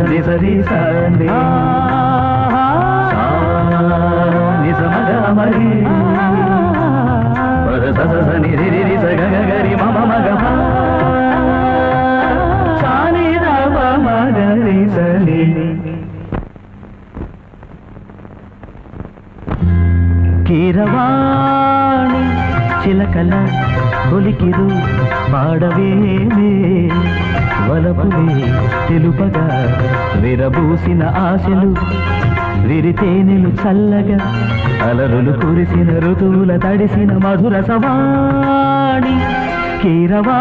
నిసరి సందే నిజమగమరి సని రి సగగరి మమ మగ సాని రవ మగరి సని కీరవాణి చిలకల కొలికిరు పాడవేమే వలపులే తెలుపగా విరబూసిన ఆశలు విరితేనెలు చల్లగా అలరులు కురిసిన ఋతువుల తడిసిన మధుర సవాణి కీరవా